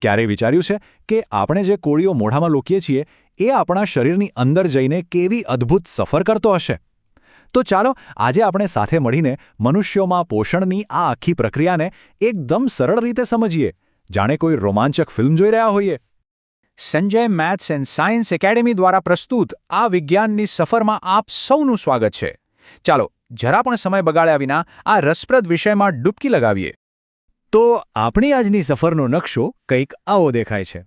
ક્યારેય વિચાર્યું છે કે આપણે જે કોળીઓ મોઢામાં લોકીએ છીએ એ આપણા શરીરની અંદર જઈને કેવી અદ્ભુત સફર કરતો હશે? તો ચાલો આજે આપણે સાથે મળીને મનુષ્યોમાં પોષણની આ આખી પ્રક્રિયાને એકદમ સરળ રીતે સમજીએ, જાણે કોઈ રોમાંચક ફિલ્મ જોઈ રહ્યા હોઈએ. Sanjay maths and science academy દ્વારા પ્રસ્તુત આ વિજ્ઞાનની સફરમાં આપ સૌનું સ્વાગત છે. ચાલો જરા પણ સમય બગાડ્યા વિના આ રસપ્રદ વિષયમાં ડૂબકી લગાવીએ. તો આપણી આજની સફરનો નકશો કંઈક આવો દેખાય છે.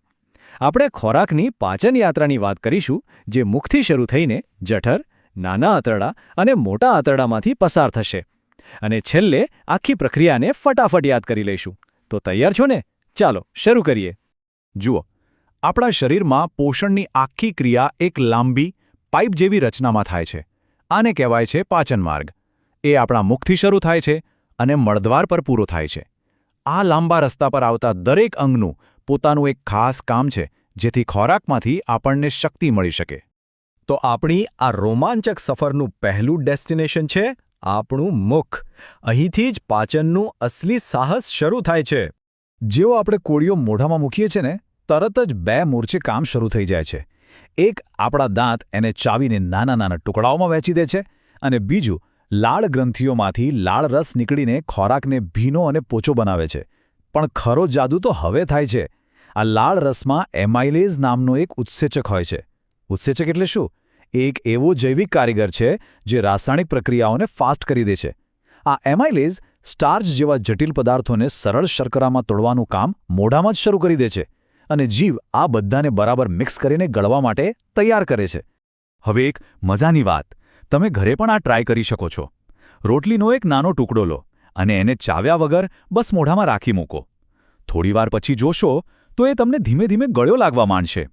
આપણે ખોરાકની પાચન યાત્રાની વાત કરીશું, જે મુખથી શરૂ થઈને જઠર, નાના આંતરડા અને મોટા આંતરડામાંથી પસાર થશે. અને છેલ્લે આખી પ્રક્રિયાને ફટાફટ યાદ કરી લઈશું. તો તૈયાર છો ને? ચાલો શરૂ કરીએ. જુઓ, આપણા શરીરમાં પોષણની આખી ક્રિયા એક લાંબી, પાઇપ જેવી રચનામાં થાય છે. આને કહેવાય છે પાચન માર્ગ. એ આપણા મુખથી શરૂ થાય છે અને મળદ્વાર પર પૂરો થાય છે. આ લાંબા રસ્તા પર આવતા દરેક અંગનું પોતાનું એક ખાસ કામ છે, જેથી ખોરાકમાંથી આપણને શક્તિ મળી શકે. તો આપણી આ રોમાંચક સફરનું પહેલું ડેસ્ટિનેશન છે આપણું મુખ. અહીંથી જ પાચનનું અસલી સાહસ શરૂ થાય છે. જેવો આપણે કોળીઓ મોઢામાં મૂકીએ છીએ ને, તરત જ બે મૂર્છે કામ શરૂ થઈ જાય છે. એક, આપણા દાંત એને ચાવીને નાના નાના ટુકડાઓમાં વહેંચી દે છે, અને બીજું, લાળ ગ્રંથિઓમાંથી લાળ રસ નીકળીને ખોરાકને ભીનો અને પોચો બનાવે છે. પણ ખરો જાદુ તો હવે થાય છે. આ લાળ રસમાં એમાઇલેઝ નામનો એક ઉત્સેચક હોય છે. ઉત્સેચક એટલે શું? એક એવો જૈવિક કારીગર છે જે રાસાયણિક પ્રક્રિયાઓને ફાસ્ટ કરી દે છે. આ એમાઇલેઝ સ્ટાર્ચ જેવા જટિલ પદાર્થોને સરળ શર્કરામાં તોડવાનું કામ મોઢામાં જ શરૂ કરી દે છે, અને જીવ આ બધાને બરાબર મિક્સ કરીને ગળવા માટે તૈયાર કરે છે. હવે એક મજાની વાત, તમે ઘરે પણ આ ટ્રાય કરી શકો છો. રોટલીનો એક નાનો ટુકડો લો અને એને ચાવ્યા વગર બસ મોઢામાં રાખી મૂકો. થોડીવાર પછી જોશો તો એ તમને ધીમે ધીમે ગળ્યો લાગવા માંડશે.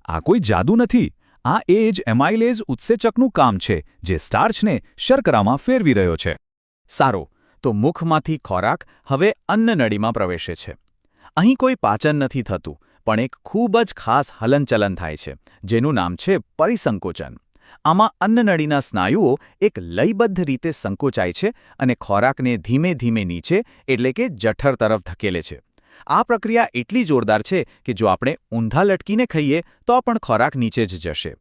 આ કોઈ જાદુ નથી. આ એ જ એમાઇલેઝ ઉત્સેચકનું કામ છે, જે સ્ટાર્ચને શર્કરામાં ફેરવી રહ્યો છે. સારું, તો મુખમાંથી ખોરાક હવે અન્નનળીમાં પ્રવેશે છે. અહીં કોઈ પાચન નથી થતું, પણ એક ખૂબ જ ખાસ હલનચલન થાય છે, જેનું નામ છે પરિસંકોચન. આમાં અન્નનળીના સ્નાયુઓ એક લયબદ્ધ રીતે સંકોચાય છે અને ખોરાકને ધીમે ધીમે નીચે એટલે કે જઠર તરફ ધકેલે છે. આ પ્રક્રિયા એટલી જોરદાર છે કે જો આપણે ઊંધા લટકીને ખાઈએ તો પણ ખોરાક નીચે જ જશે.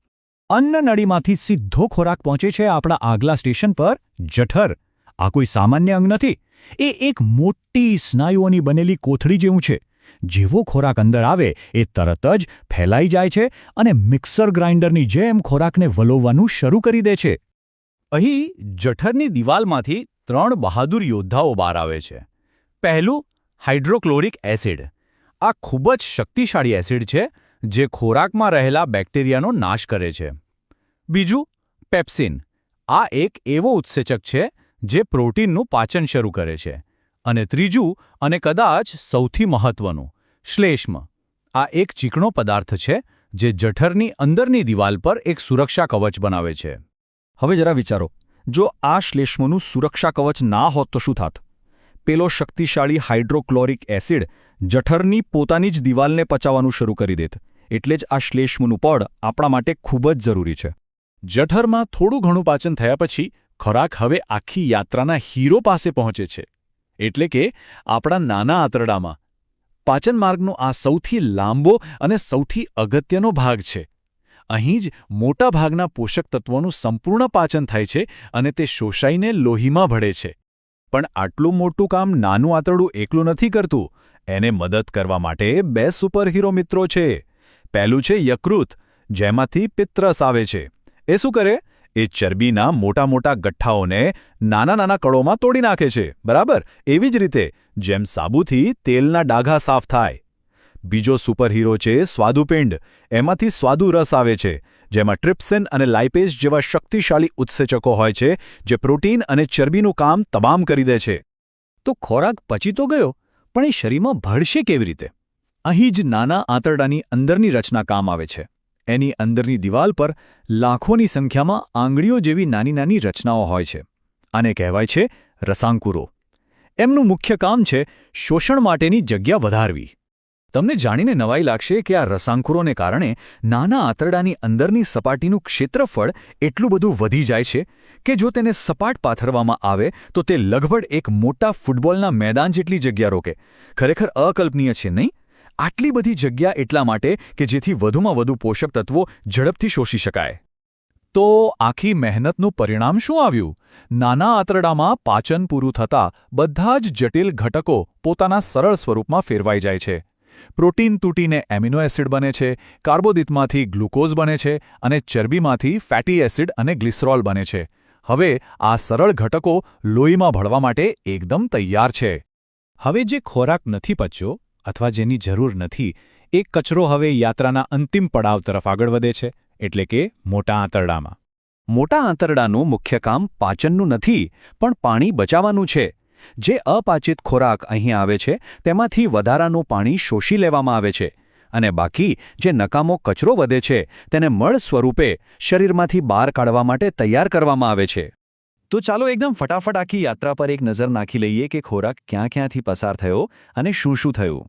અન્નનળીમાંથી સીધો ખોરાક પહોંચે છે આપણા આગલા સ્ટેશન પર, જઠર. આ કોઈ સામાન્ય અંગ નથી. એ એક મોટી સ્નાયુઓની બનેલી કોથળી જેવું છે. જેવો ખોરાક અંદર આવે એ તરત જ ફેલાઈ જાય છે અને મિક્સર ગ્રાઇન્ડરની જેમ ખોરાકને વલોવવાનું શરૂ કરી દે છે. અહીં જઠરની દિવાલમાંથી 3 બહાદુર યોદ્ધાઓ બહાર આવે છે. પહેલું, હાઇડ્રોક્લોરિક એસિડ. આ ખૂબ જ શક્તિશાળી એસિડ છે, જે ખોરાકમાં રહેલા બેક્ટેરિયાનો નાશ કરે છે. બીજું, પેપ્સિન. આ એક એવો ઉત્સેચક છે જે પ્રોટીનનું પાચન શરૂ કરે છે. અને ત્રીજું, અને કદાચ સૌથી મહત્વનું, શ્લેષ્મ. આ એક ચીકણો પદાર્થ છે જે જઠરની અંદરની દિવાલ પર એક સુરક્ષા કવચ બનાવે છે. હવે જરા વિચારો, જો આ શ્લેષ્મનું સુરક્ષા કવચ ના હોત તો શું થાત? પેલો શક્તિશાળી હાઇડ્રોક્લોરિક એસિડ જઠરની પોતાની જ દિવાલને પચાવવાનું શરૂ કરી દેત. એટલે જ આ શ્લેષ્મનું પડ આપણા માટે ખૂબ જ જરૂરી છે. જઠરમાં થોડું ઘણું પાચન થયા પછી ખોરાક હવે આખી યાત્રાના હીરો પાસે પહોંચે છે, એટલે કે આપણા નાના આંતરડામાં. પાચન માર્ગનો આ સૌથી લાંબો અને સૌથી અગત્યનો ભાગ છે. અહીં જ મોટા ભાગના પોષક તત્વોનું સંપૂર્ણ પાચન થાય છે અને તે શોષાઈને લોહીમાં ભળે છે. પણ આટલું મોટું કામ નાનું આંતરડું એકલું નથી કરતું. એને મદદ કરવા માટે 2 સુપરહીરો મિત્રો છે. પહેલું છે યકૃત, જેમાંથી પિત્તરસ આવે છે. એ શું કરે? એ ચરબીના મોટા મોટા ગઠ્ઠાઓને નાના નાના કણોમાં તોડી નાખે છે. બરાબર એવી જ રીતે જેમ સાબુથી તેલના ડાઘા સાફ થાય. બીજો સુપરહીરો છે સ્વાદુપિંડ. એમાંથી સ્વાદુ રસ આવે છે, જેમાં ટ્રિપ્સિન અને લાઇપેઝ જેવા શક્તિશાળી ઉત્સેચકો હોય છે, જે પ્રોટીન અને ચરબીનું કામ તમામ કરી દે છે. તો ખોરાક પચી તો ગયો, પણ એ શરીરમાં ભળશે કેવી રીતે? અહીં જ નાના આંતરડાની અંદરની રચના કામ આવે છે. એની અંદરની દિવાલ પર લાખોની સંખ્યામાં આંગળીઓ જેવી નાની નાની રચનાઓ હોય છે. આને કહેવાય છે રસાંકુરો. એમનું મુખ્ય કામ છે શોષણ માટેની જગ્યા વધારવી. તમને જાણીને નવાઈ લાગશે કે આ રસાંકુરોને કારણે નાના આંતરડાની અંદરની સપાટીનું ક્ષેત્રફળ એટલું બધું વધી જાય છે કે જો તેને સપાટ પાથરવામાં આવે તો તે લગભગ એક મોટા ફૂટબોલના મેદાન જેટલી જગ્યા રોકે. ખરેખર અકલ્પનીય છે નહીં? આટલી બધી જગ્યા એટલા માટે કે જેથી વધુમાં વધુ પોષક તત્વો ઝડપથી શોષી શકાય. તો આખી મહેનતનું પરિણામ શું આવ્યું? નાના આંતરડામાં પાચન પૂરું થતાં બધા જ જટિલ ઘટકો પોતાના સરળ સ્વરૂપમાં ફેરવાઈ જાય છે. પ્રોટીન તૂટીને એમિનો એસિડ બને છે, કાર્બોદિતમાંથી ગ્લુકોઝ બને છે અને ચરબીમાંથી ફેટી એસિડ અને ગ્લિસરોલ બને છે. હવે આ સરળ ઘટકો લોહીમાં ભળવા માટે એકદમ તૈયાર છે. હવે જે ખોરાક નથી પચ્યો અથવા જેની જરૂર નથી, એ કચરો હવે યાત્રાના અંતિમ પડાવ તરફ આગળ વધે છે, એટલે કે મોટા આંતરડામાં. મોટા આંતરડાનું મુખ્ય કામ પાચનનું નથી, પણ પાણી બચાવવાનું છે. જે અપાચિત ખોરાક અહીં આવે છે તેમાંથી વધારાનું પાણી શોષી લેવામાં આવે છે અને બાકી જે નકામો કચરો વધે છે તેને મળ સ્વરૂપે શરીરમાંથી બહાર કાઢવા માટે તૈયાર કરવામાં આવે છે. તો ચાલો એકદમ ફટાફટ આખી યાત્રા પર એક નજર નાખી લઈએ કે ખોરાક ક્યાં ક્યાંથી પસાર થયો અને શું શું થયું.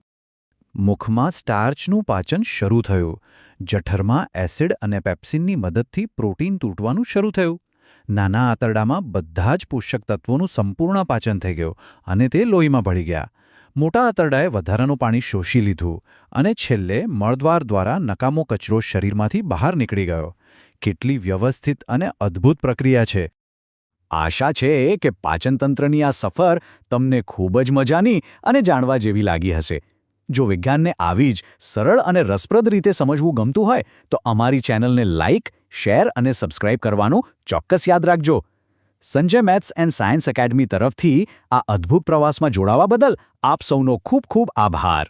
મુખમાં સ્ટાર્ચનું પાચન શરૂ થયું. જઠરમાં એસિડ અને પેપ્સિનની મદદથી પ્રોટીન તૂટવાનું શરૂ થયું. નાના આંતરડામાં બધા જ પોષક તત્વોનું સંપૂર્ણ પાચન થઈ ગયું અને તે લોહીમાં ભળી ગયા. મોટા આંતરડાએ વધારાનું પાણી શોષી લીધું અને છેલ્લે મળદ્વાર દ્વારા નકામો કચરો શરીરમાંથી બહાર નીકળી ગયો. કેટલી વ્યવસ્થિત અને અદ્ભુત પ્રક્રિયા છે. આશા છે કે પાચનતંત્રની આ સફર તમને ખૂબ જ મજાની અને જાણવા જેવી લાગી હશે. જો વિજ્ઞાનને આવી જ સરળ અને રસપ્રદ રીતે સમજવું ગમતું હોય તો અમારી ચેનલને લાઇક, શેર અને સબસ્ક્રાઇબ કરવાનું ચોક્કસ યાદ રાખજો. Sanjay maths and science academy તરફથી આ અદ્ભુત પ્રવાસમાં જોડાવા બદલ આપ સૌનો ખૂબ ખૂબ આભાર.